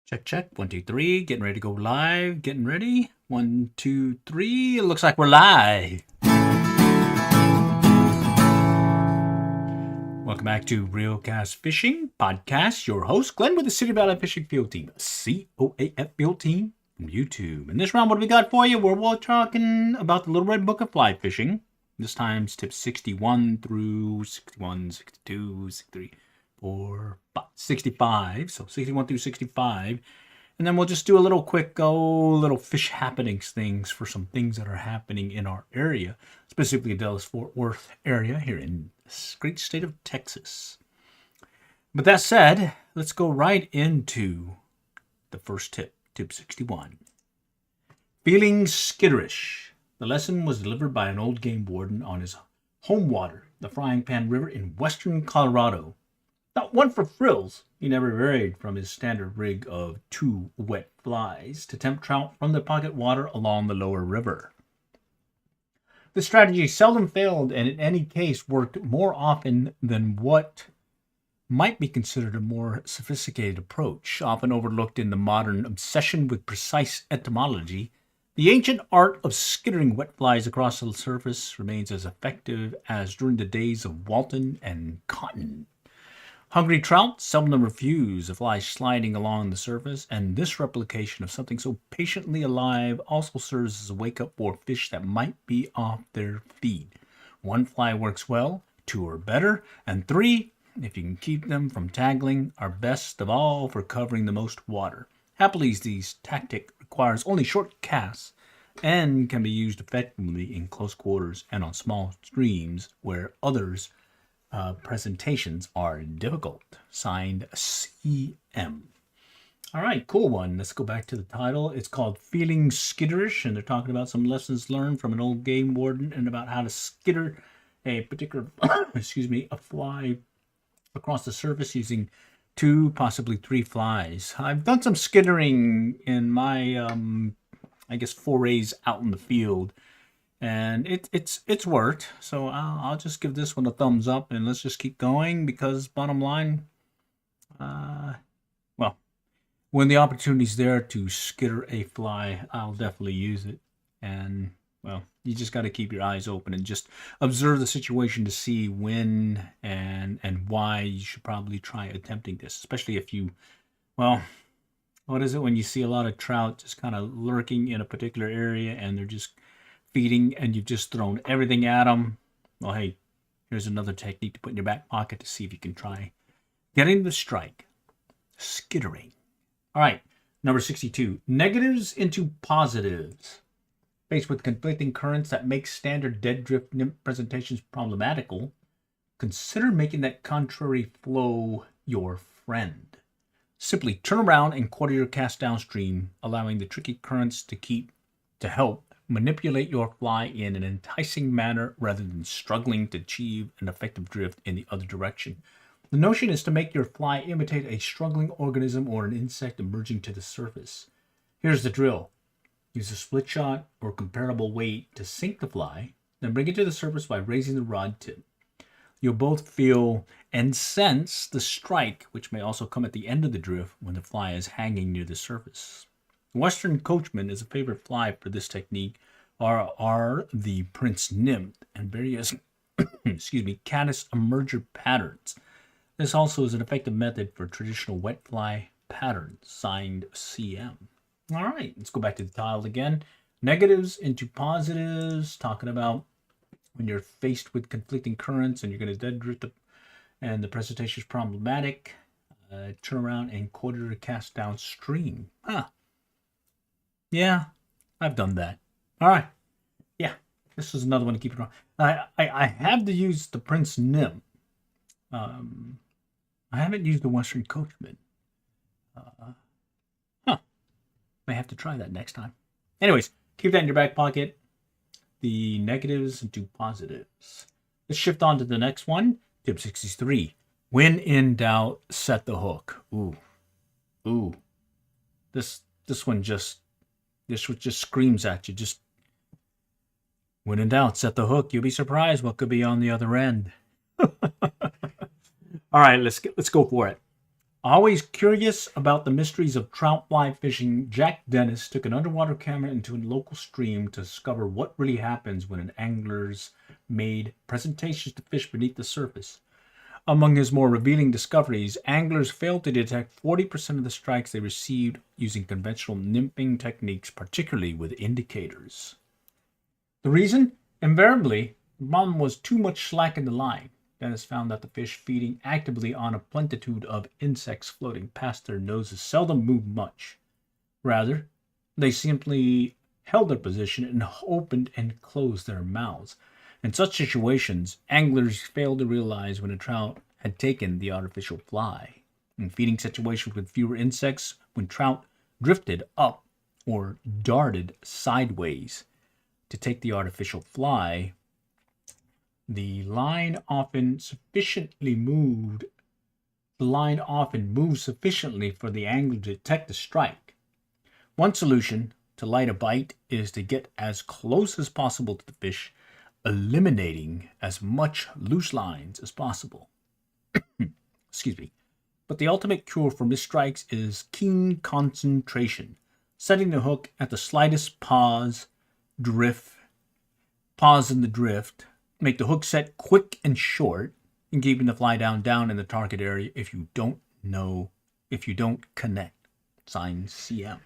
Check, check. 1, 2, 3. Getting ready to go live. Getting ready. 1, 2, 3. It looks like we're live. Welcome back to Real Cast Fishing Podcast. Your host, Glenn, with the City Valley Fishing Field Team, COAF Field Team from YouTube. In this round, what do we got for you? We're talking about the Little Red Book of Fly Fishing. This time's tips 61 through 61, 62, 63. 65, so 61 through 65, and then we'll just do a little quick little fish happenings things for some things that are happening in our area, specifically the Dallas-Fort Worth area here in the great state of Texas. But that said, let's go right into the first tip, tip 61. Feeling skitterish. The lesson was delivered by an old game warden on his home water, the Frying Pan River in western Colorado. Not one for frills, he never varied from his standard rig of 2 wet flies to tempt trout from the pocket water along the lower river. The strategy seldom failed and in any case worked more often than what might be considered a more sophisticated approach, often overlooked in the modern obsession with precise etymology. The ancient art of skittering wet flies across the surface remains as effective as during the days of Walton and Cotton. Hungry trout seldom refuse a fly sliding along the surface, and this replication of something so patiently alive also serves as a wake-up for fish that might be off their feed. 1 fly works well, 2 are better, and 3, if you can keep them from tangling, are best of all for covering the most water. Happily, this tactic requires only short casts and can be used effectively in close quarters and on small streams where others presentations are difficult. Signed, CM. All right, cool one. Let's go back to the title. It's called Feeling Skitterish, and they're talking about some lessons learned from an old game warden and about how to skitter a particular, a fly across the surface using 2, possibly 3 flies. I've done some skittering in my, forays out in the field. And it's worked, so I'll just give this one a thumbs up, and let's just keep going because bottom line, when the opportunity's there to skitter a fly, I'll definitely use it. And you just got to keep your eyes open and just observe the situation to see when and why you should probably try attempting this, especially if you, what is it when you see a lot of trout just kind of lurking in a particular area and they're just feeding and you've just thrown everything at them. Well, hey, here's another technique to put in your back pocket to see if you can try getting the strike. Skittering. All right, number 62. Negatives into positives. Faced with conflicting currents that make standard dead drift nymph presentations problematical, consider making that contrary flow your friend. Simply turn around and quarter your cast downstream, allowing the tricky currents to help manipulate your fly in an enticing manner rather than struggling to achieve an effective drift in the other direction. The notion is to make your fly imitate a struggling organism or an insect emerging to the surface. Here's the drill. Use a split shot or comparable weight to sink the fly, then bring it to the surface by raising the rod tip. You'll both feel and sense the strike, which may also come at the end of the drift when the fly is hanging near the surface. Western Coachman is a favorite fly for this technique are the Prince Nymph and various caddis emerger patterns. This also is an effective method for traditional wet fly patterns. Signed, CM. All right, let's go back to the title again. Negatives into positives, talking about when you're faced with conflicting currents and you're going to dead drift and the presentation is problematic. Turn around and quarter your cast downstream. Yeah, I've done that. All right. Yeah, this is another one to keep it on. I have to use the Prince Nymph. I haven't used the Western Coachman. May have to try that next time. Anyways, keep that in your back pocket. The negatives into positives. Let's shift on to the next one. Tip 63. When in doubt, set the hook. Ooh. This one just screams at you. Just when in doubt, set the hook. You'll be surprised what could be on the other end. All right, let's go for it. Always curious about the mysteries of trout fly fishing, Jack Dennis took an underwater camera into a local stream to discover what really happens when an angler's made presentations to fish beneath the surface. Among his more revealing discoveries, anglers failed to detect 40% of the strikes they received using conventional nymphing techniques, particularly with indicators. The reason? Invariably, the problem was too much slack in the line. Dennis found that the fish feeding actively on a plenitude of insects floating past their noses seldom moved much. Rather, they simply held their position and opened and closed their mouths. In such situations, anglers failed to realize when a trout had taken the artificial fly. In feeding situations with fewer insects, when trout drifted up or darted sideways to take the artificial fly, the line often moves sufficiently for the angler to detect the strike. One solution to light a bite is to get as close as possible to the fish, eliminating as much loose lines as possible. Excuse me. But the ultimate cure for missed strikes is keen concentration, setting the hook at the slightest pause in the drift. Make the hook set quick and short, and keeping the fly down in the target area if you don't connect. Signed, CM.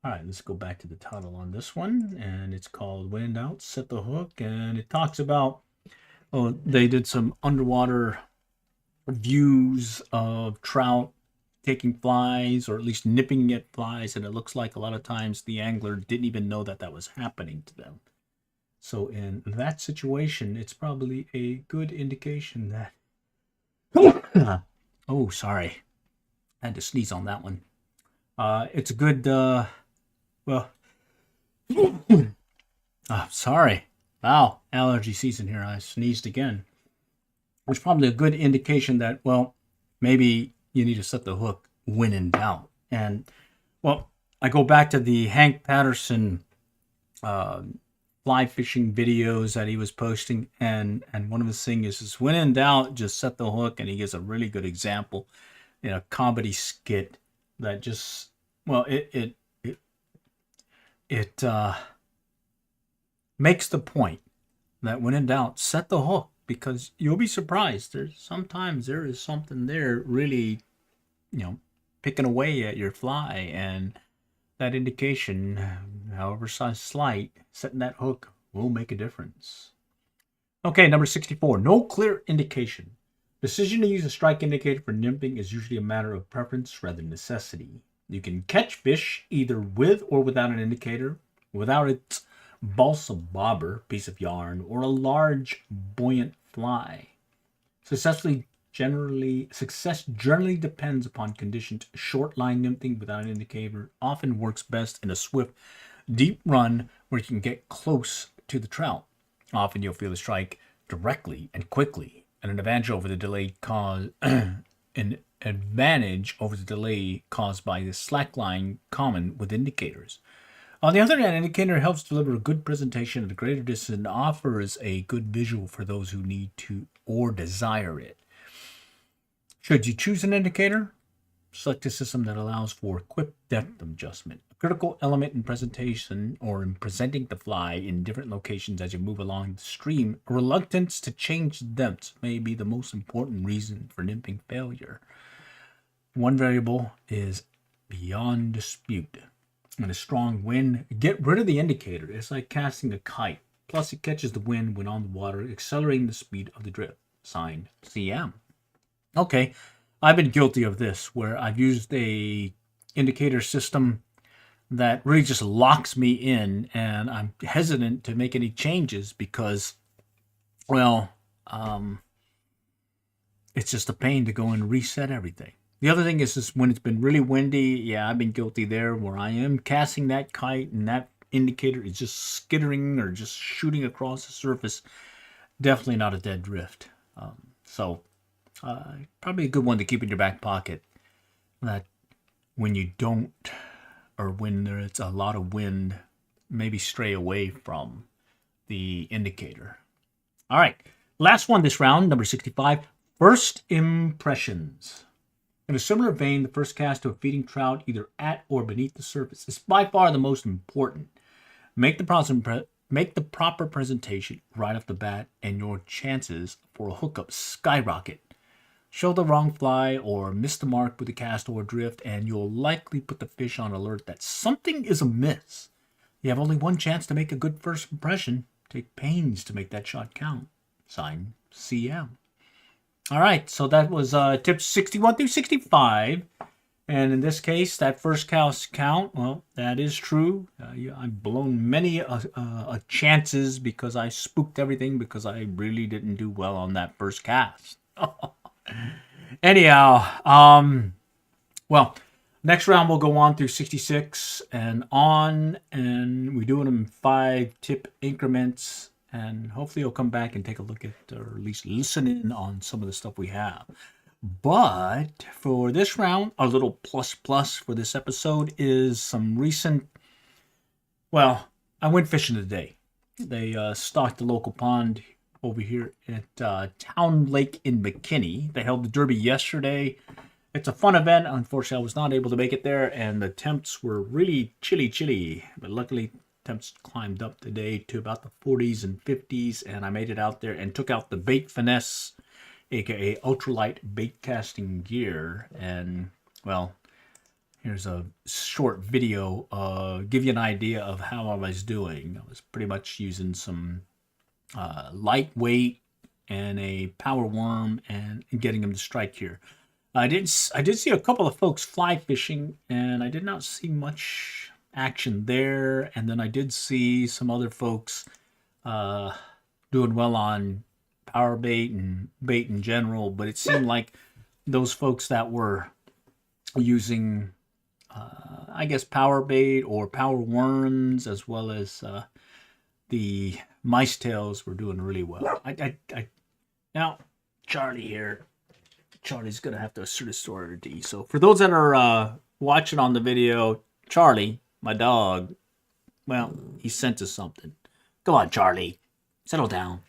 All right, let's go back to the title on this one, and it's called When in Doubt, Set the Hook, and it talks about, they did some underwater views of trout taking flies, or at least nipping at flies, and it looks like a lot of times the angler didn't even know that that was happening to them. So in that situation, it's probably a good indication that... Oh, sorry. I had to sneeze on that one. It's a good, sorry. Wow, allergy season here. I sneezed again. It's probably a good indication that, well, maybe you need to set the hook when in doubt. And, well, I go back to the Hank Patterson fly fishing videos that he was posting, and one of his things is when in doubt, just set the hook, and he gives a really good example in a comedy skit that just, well, it makes the point that when in doubt, set the hook, because you'll be surprised. Sometimes there is something there really, picking away at your fly, and that indication, however slight, setting that hook will make a difference. Okay, number 64. No clear indication. Decision to use a strike indicator for nymphing is usually a matter of preference rather than necessity. You can catch fish either with or without an indicator, without its balsa bobber, piece of yarn, or a large buoyant fly. Success generally depends upon conditions. Short line nymphing without an indicator often works best in a swift, deep run where you can get close to the trout. Often you'll feel the strike directly and quickly, and an advantage over the delay caused by the slack line common with indicators. On the other hand, an indicator helps deliver a good presentation at a greater distance and offers a good visual for those who need to or desire it. Should you choose an indicator? Select a system that allows for quick depth adjustment. A critical element in presentation or in presenting the fly in different locations as you move along the stream, a reluctance to change depths may be the most important reason for nymphing failure. One variable is beyond dispute. In a strong wind, get rid of the indicator. It's like casting a kite. Plus, it catches the wind when on the water, accelerating the speed of the drift. Signed, CM. Okay, I've been guilty of this, where I've used a indicator system that really just locks me in, and I'm hesitant to make any changes because, well, it's just a pain to go and reset everything. The other thing is when it's been really windy, yeah, I've been guilty there, where I am casting that kite and that indicator is just skittering or just shooting across the surface. Definitely not a dead drift. Probably a good one to keep in your back pocket, that when you don't, or when there's a lot of wind, maybe stray away from the indicator. All right, last one this round, number 65, first impressions. In a similar vein, the first cast to a feeding trout, either at or beneath the surface, is by far the most important. Make the proper presentation right off the bat, and your chances for a hookup skyrocket. Show the wrong fly or miss the mark with the cast or drift, and you'll likely put the fish on alert that something is amiss. You have only one chance to make a good first impression. Take pains to make that shot count. Signed, CM. All right, so that was tips 61 through 65. And in this case, that first cast count, well, that is true. I've blown many chances because I spooked everything because I really didn't do well on that first cast. Anyhow, well, next round we'll go on through 66 and on, and we do it in 5-tip increments, and hopefully you'll come back and take a look at, or at least listen in on some of the stuff we have. But for this round, a little plus for this episode is some recent, well, I went fishing today. They stocked the local pond over here at Town Lake in McKinney. They held the Derby yesterday. It's a fun event. Unfortunately, I was not able to make it there, and the temps were really chilly. But luckily, temps climbed up today to about the 40s and 50s, and I made it out there and took out the Bait Finesse, aka ultralight bait casting gear. And well, here's a short video give you an idea of how I was doing. I was pretty much using some lightweight and a power worm and getting them to strike here. I did see a couple of folks fly fishing, and I did not see much action there. And then I did see some other folks doing well on power bait and bait in general, but it seemed like those folks that were using I guess power bait or power worms as well as the mice tails were doing really well. Now Charlie here, Charlie's gonna have to assert authority. So for those that are watching on the video, Charlie, my dog, well, he sent us something. Come on, Charlie, settle down.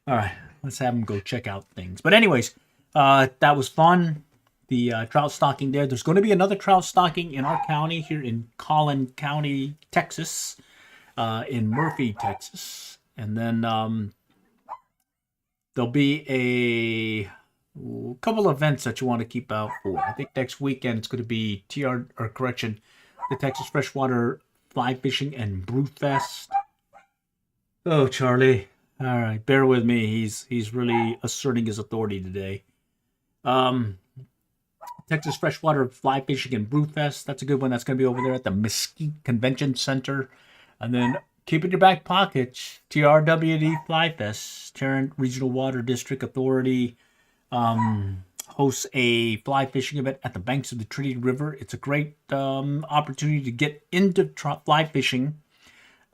All right, let's have him go check out things. But anyways, that was fun. The trout stocking there. There's going to be another trout stocking in our county here in Collin County, Texas, in Murphy, Texas. And then there'll be a couple of events that you want to keep out for. I think next weekend it's going to be the Texas Freshwater Fly Fishing and Brew Fest. Oh, Charlie. All right, bear with me. He's really asserting his authority today. Texas Freshwater Fly Fishing and Brew Fest. That's a good one. That's going to be over there at the Mesquite Convention Center. And then keep in your back pocket, TRWD Fly Fest. Tarrant Regional Water District Authority hosts a fly fishing event at the banks of the Trinity River. It's a great opportunity to get into fly fishing.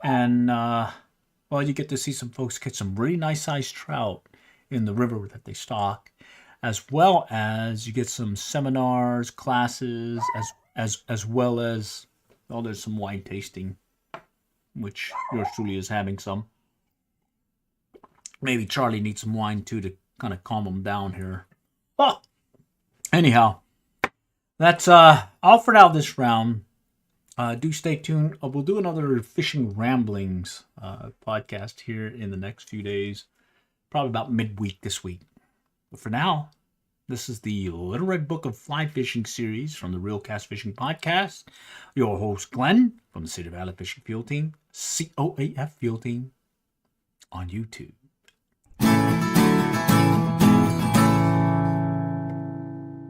And, well, you get to see some folks catch some really nice sized trout in the river that they stock, as well as you get some seminars, classes, as well as, well, there's some wine tasting, which yours truly is having some. Maybe Charlie needs some wine too to kind of calm him down here. Oh, anyhow, that's all for now this round. Do stay tuned. We'll do another Fishing Ramblings podcast here in the next few days, probably about midweek this week. But for now, this is the Little Red Book of Fly Fishing series from the Real Cast Fishing Podcast. Your host, Glenn, from the Cedar Valley Fishing Field Team, COAF Field Team, on YouTube.